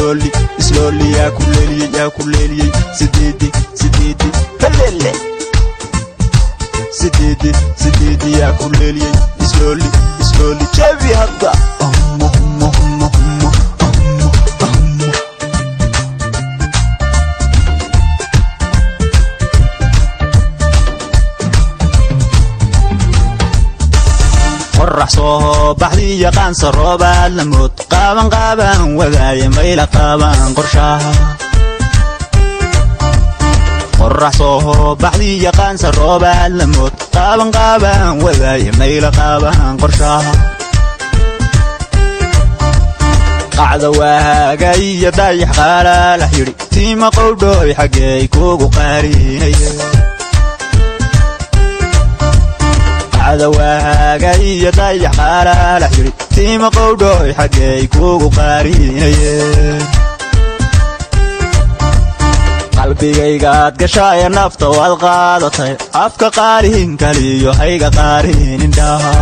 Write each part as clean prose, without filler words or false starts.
slowly يا كليلي سديدي هللي سديدي يا كليلي slowly شافي هدا قرح صوب بحدي يقان سروبا لموت قابا وذاي ميلا قابا قرشاها قرح صوب بحدي يقان سروبا لموت قابا وذاي ميلا قابا قرشاها قعدة واقعي يدايح قالا لحيري تيما قودوي حقي كوكو قاريني عدواها يدايح قالا لحيري تيما قودوي حقي كوكو قاريني qalbigaygaad gashaaya nafta waad qaadatay afka qaarihin kaliyo hayga qaarihin indhaha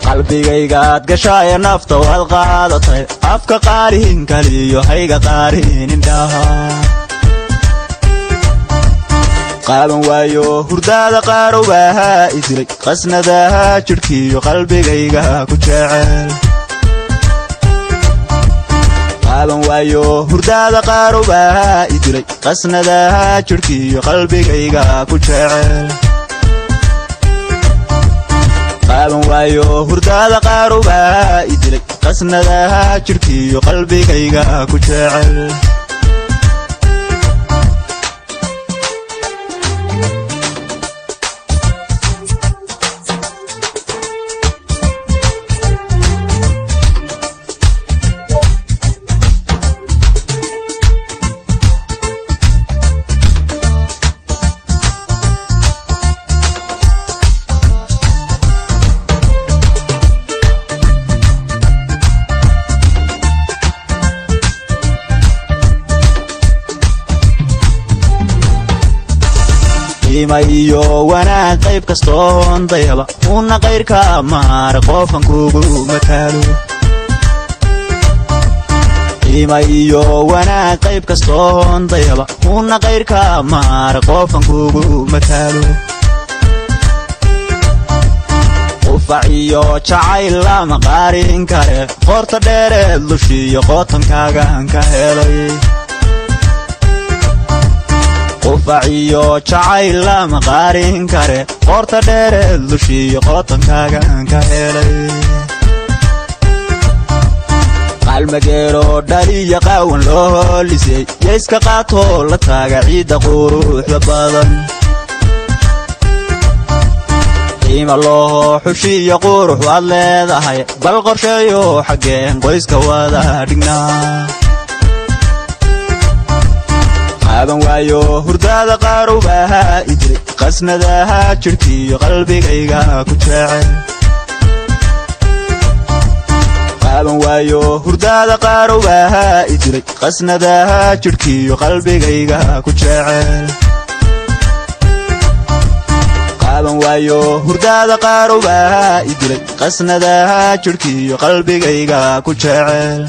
qalbigaygaad gashaaya nafta waad qaadatay afka qaarihin kaliyo hayga qaarihin indhaha qaaban waayo hurdaada qaarowbaha idilay qasnadaha jirkiyo qalbigayga ku jecel qaaban waayo hurdaada qaarowbaha idilay qasnadaha jirkiyo qalbigayga ku jecel qaaban waayo hurdaada qaarowbaha idilay qasnadaha jirkiyo qalbigayga ku jecel qiima iyo wanaag qayb kastoon dayaba una qayrka maar qofan kugu mataalo qiima iyo wanaag qayb kastoon dayaba una qayrka maar qofan kugu mataalo ufaciyo jacayl lama qaarin kare qorta dheereed lushiyo qotankaagan ka helay ufaciyo jacayl lama qaarin kare qorta dheereed lushiyo qotankaagan ka helay qalmageero dhaliya qaawan loo holisay yayska qaato la taaga ciidda quruxda badan qiima loo xushiyo qurux waad leedahay bal qorsheeyo xaggeen qoyska wada dhignaa qaaban waayo hurdaada qaarowbaha idilay qasnadaha jirkiyo qalbigayga ku jecel qaaban waayo hurdaada qaarowbaha idilay qasnadaha jirkiyo qalbigayga ku jecel qaaban waayo hurdaada qaarowbaha idilay qasnadaha jirkiyo qalbigayga ku jecel